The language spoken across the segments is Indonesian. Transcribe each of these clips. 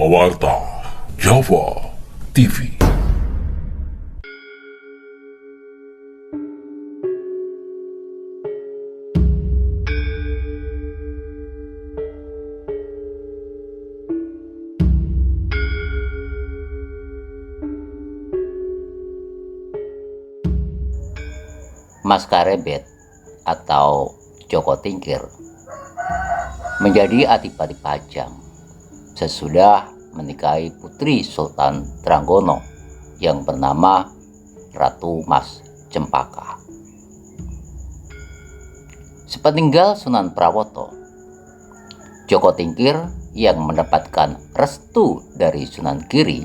Warta Java TV. Mas Karebet atau Joko Tingkir menjadi adipati Pajang sesudah menikahi putri Sultan Tranggono yang bernama Ratu Mas Cempaka. Sepeninggal Sunan Prawoto, Joko Tingkir yang mendapatkan restu dari Sunan Giri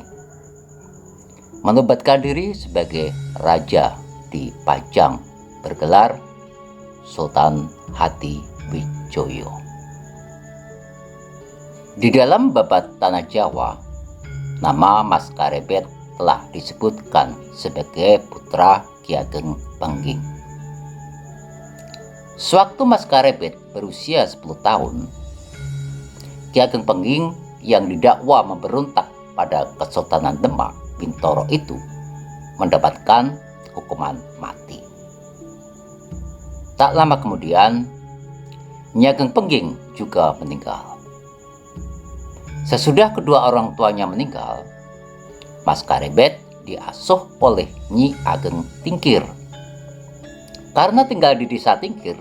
menobatkan diri sebagai raja di Pajang bergelar Sultan Hadiwijoyo. Di dalam babat Tanah Jawa, nama Mas Karebet telah disebutkan sebagai putra Ki Ageng Pengging. Sewaktu Mas Karebet berusia 10 tahun, Ki Ageng Pengging yang didakwa memberontak pada Kesultanan Demak Bintoro itu mendapatkan hukuman mati. Tak lama kemudian, Nyi Ageng Pengging juga meninggal. Sesudah kedua orang tuanya meninggal, Mas Karebet diasuh oleh Nyi Ageng Tingkir. Karena tinggal di desa Tingkir,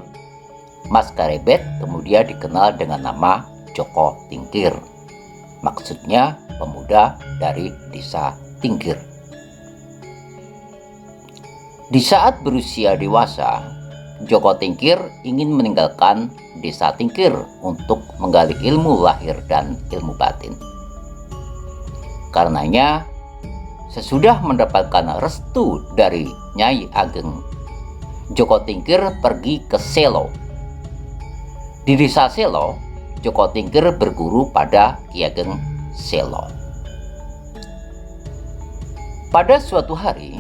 Mas Karebet kemudian dikenal dengan nama Joko Tingkir. Maksudnya pemuda dari desa Tingkir. Di saat berusia dewasa, Joko Tingkir ingin meninggalkan desa Tingkir untuk menggali ilmu lahir dan ilmu batin. Karenanya, sesudah mendapatkan restu dari Nyai Ageng, Joko Tingkir pergi ke Selo. Di desa Selo, Joko Tingkir berguru pada Ki Ageng Selo. Pada suatu hari,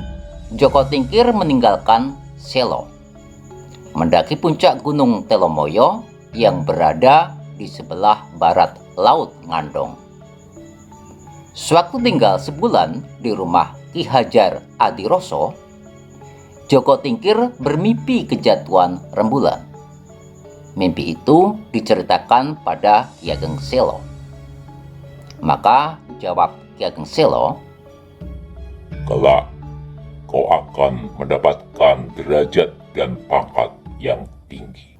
Joko Tingkir meninggalkan Selo, mendaki puncak Gunung Telomoyo yang berada di sebelah barat Laut Ngandong. Sewaktu tinggal sebulan di rumah Ki Hajar Adiroso, Joko Tingkir bermimpi kejatuhan rembulan. Mimpi itu diceritakan pada Ki Ageng Selo. Maka jawab Ki Ageng Selo, Kelak kau akan mendapatkan derajat dan pangkat yang tinggi.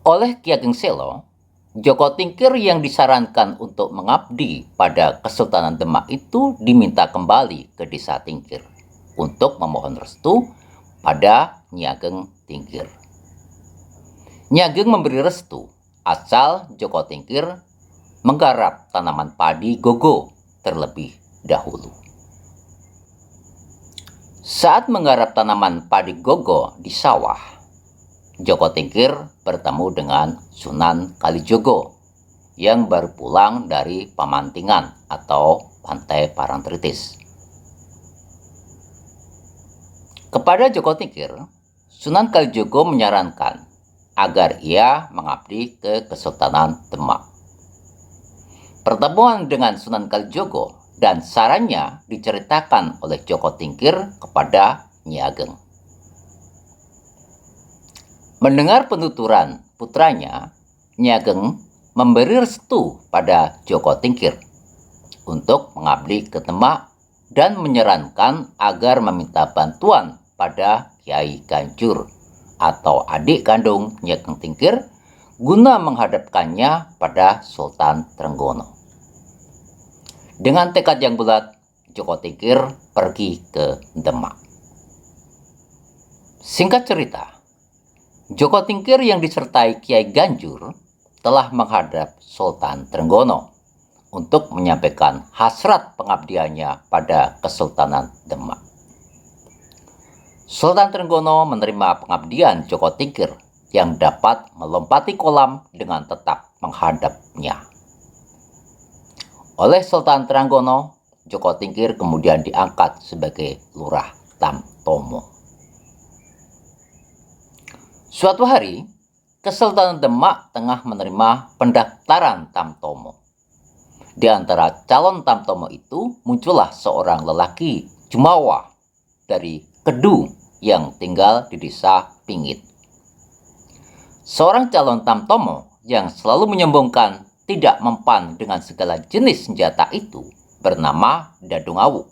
oleh Ki Ageng Selo, Joko Tingkir yang disarankan untuk mengabdi pada Kesultanan Demak itu diminta kembali ke desa Tingkir untuk memohon restu pada Nyi Ageng Tingkir. Nyi Ageng memberi restu asal Joko Tingkir menggarap tanaman padi gogo terlebih dahulu. Saat menggarap tanaman padi gogo di sawah, Joko Tingkir bertemu dengan Sunan Kalijogo yang baru pulang dari Pamantingan atau Pantai Parangtritis. Kepada Joko Tingkir, Sunan Kalijogo menyarankan agar ia mengabdi ke Kesultanan Demak. Pertemuan dengan Sunan Kalijogo dan sarannya diceritakan oleh Joko Tingkir kepada Nyi Ageng. Mendengar penuturan putranya, Nyi Ageng memberi restu pada Joko Tingkir untuk mengabdi ke Demak dan menyarankan agar meminta bantuan pada Kiai Ganjur atau adik kandung Nyi Ageng Tingkir guna menghadapkannya pada Sultan Trenggono. Dengan tekad yang bulat, Joko Tingkir pergi ke Demak. Singkat cerita, Joko Tingkir yang disertai Kiai Ganjur telah menghadap Sultan Trenggono untuk menyampaikan hasrat pengabdiannya pada Kesultanan Demak. Sultan Trenggono menerima pengabdian Joko Tingkir yang dapat melompati kolam dengan tetap menghadapnya. Oleh Sultan Trenggono, Joko Tingkir kemudian diangkat sebagai Lurah Tamtomo. Suatu hari, Kesultanan Demak tengah menerima pendaftaran Tamtomo. Di antara calon Tamtomo itu muncullah seorang lelaki Jumawa dari Kedu yang tinggal di desa Pingit. Seorang calon Tamtomo yang selalu menyombongkan tidak mempan dengan segala jenis senjata itu bernama Dadungawu.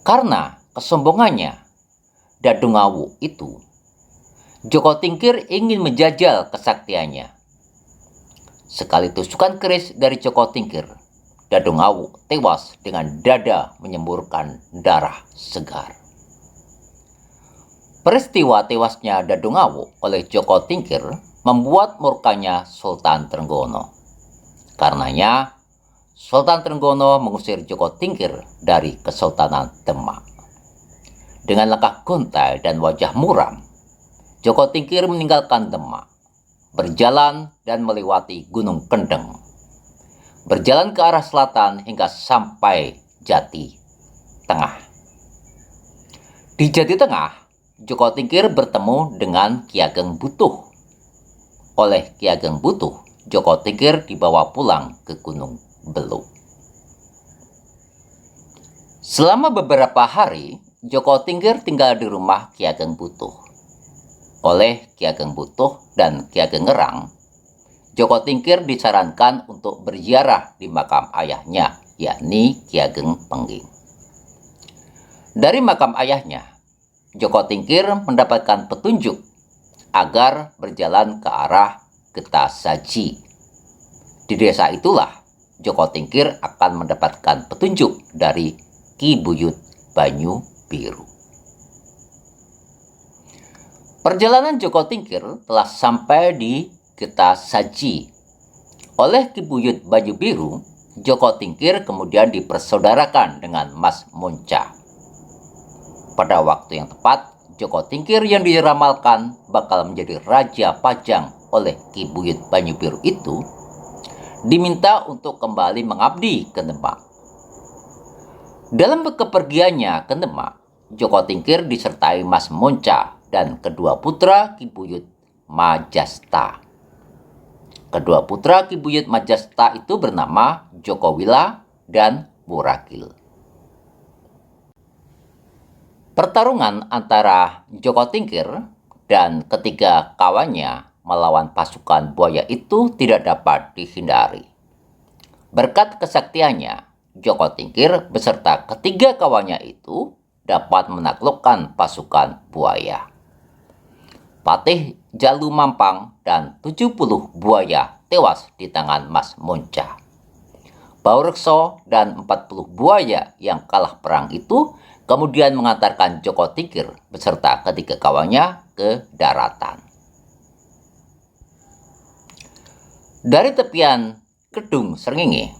Karena kesombongannya Dadungawu itu, Joko Tingkir ingin menjajal kesaktiannya. Sekali tusukan keris dari Joko Tingkir, Dadungawu tewas dengan dada menyemburkan darah segar. Peristiwa tewasnya Dadungawu oleh Joko Tingkir membuat murkanya Sultan Trenggono. Karenanya, Sultan Trenggono mengusir Joko Tingkir dari Kesultanan Demak. Dengan langkah gontai dan wajah muram, Joko Tingkir meninggalkan Demak, berjalan dan melewati Gunung Kendeng, berjalan ke arah selatan hingga sampai Jati Tengah. Di Jati Tengah, Joko Tingkir bertemu dengan Ki Ageng Butuh. Oleh Ki Ageng Butuh, Joko Tingkir dibawa pulang ke Gunung Beluk. Selama beberapa hari, Joko Tingkir tinggal di rumah Ki Ageng Butuh. Oleh Ki Ageng Butuh dan Ki Ageng Ngerang, Joko Tingkir disarankan untuk berziarah di makam ayahnya, yakni Ki Ageng Pengging. Dari makam ayahnya, Joko Tingkir mendapatkan petunjuk agar berjalan ke arah Getasaji. Di desa itulah Joko Tingkir akan mendapatkan petunjuk dari Ki Buyut Banyu Biru. Perjalanan Joko Tingkir telah sampai di Getasaji. Oleh Ki Buyut Banyu Biru, Joko Tingkir kemudian dipersaudarakan dengan Mas Monca. Pada waktu yang tepat, Joko Tingkir yang diramalkan bakal menjadi Raja Pajang oleh Ki Buyut Banyu Biru itu diminta untuk kembali mengabdi ke Demak. Dalam kepergiannya ke Demak, Joko Tingkir disertai Mas Monca dan kedua putra Ki Buyut Majasta. Kedua putra Ki Buyut Majasta itu bernama Joko Wila dan Burakil. Pertarungan antara Joko Tingkir dan ketiga kawannya melawan pasukan buaya itu tidak dapat dihindari. Berkat kesaktiannya, Joko Tingkir beserta ketiga kawannya itu dapat menaklukkan pasukan buaya. Patih Jalu Mampang dan 70 buaya tewas di tangan Mas Monca. Baurekso dan 40 buaya yang kalah perang itu kemudian mengantarkan Joko Tingkir beserta ketiga kawannya ke daratan. Dari tepian Kedung Srengenge,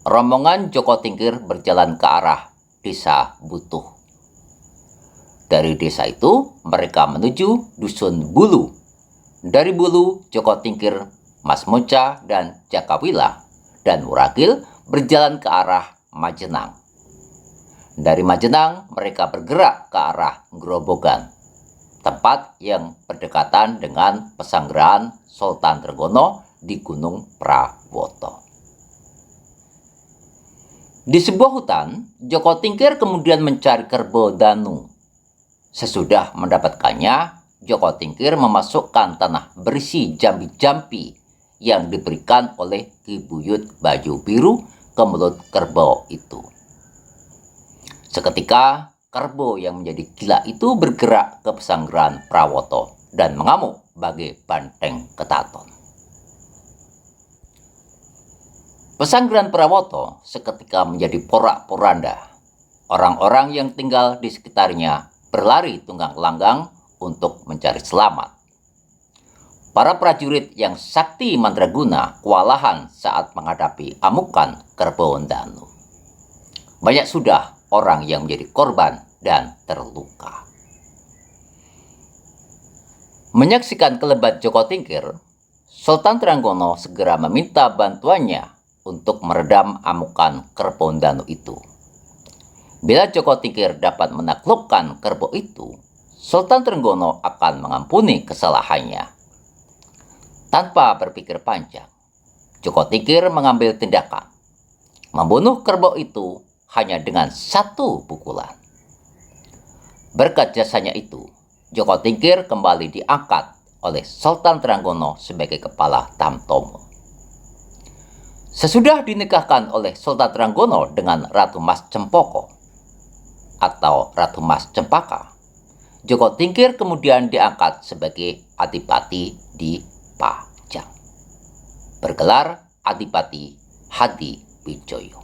rombongan Joko Tingkir berjalan ke arah Desa Butuh. Dari desa itu, mereka menuju Dusun Bulu. Dari Bulu, Joko Tingkir, Mas Monca, dan Jakawila dan Murakil berjalan ke arah Majenang. Dari Majenang, mereka bergerak ke arah Grobogan, tempat yang berdekatan dengan pesanggrahan Sultan Trenggono di Gunung Prawoto. Di sebuah hutan, Joko Tingkir kemudian mencari kerbau danu. Sesudah mendapatkannya, Joko Tingkir memasukkan tanah berisi jambi-jambi yang diberikan oleh Ki Buyut Banyu Biru ke mulut kerbau itu. Seketika, kerbau yang menjadi gila itu bergerak ke pesanggrahan Prawoto dan mengamuk bagai banteng ketaton. Pesanggrahan Prawoto seketika menjadi porak-poranda. Orang-orang yang tinggal di sekitarnya berlari tunggang-langgang untuk mencari selamat. Para prajurit yang sakti mandraguna kewalahan saat menghadapi amukan kerbau danu. Banyak sudah orang yang menjadi korban dan terluka. Menyaksikan kelebat Joko Tingkir, Sultan Trenggono segera meminta bantuannya untuk meredam amukan kerbau danu itu. Bila Joko Tingkir dapat menaklukkan kerbau itu, Sultan Trenggono akan mengampuni kesalahannya Tanpa berpikir panjang, Joko Tingkir mengambil tindakan, membunuh kerbau itu hanya dengan satu pukulan. Berkat jasanya itu, Joko Tingkir kembali diangkat oleh Sultan Trenggono sebagai kepala Tamtomo. Sesudah dinikahkan oleh Sultan Trenggono dengan Ratu Mas Cempoko atau Ratu Mas Cempaka, Joko Tingkir kemudian diangkat sebagai Adipati di Pajang, bergelar Adipati Hadi Wijaya.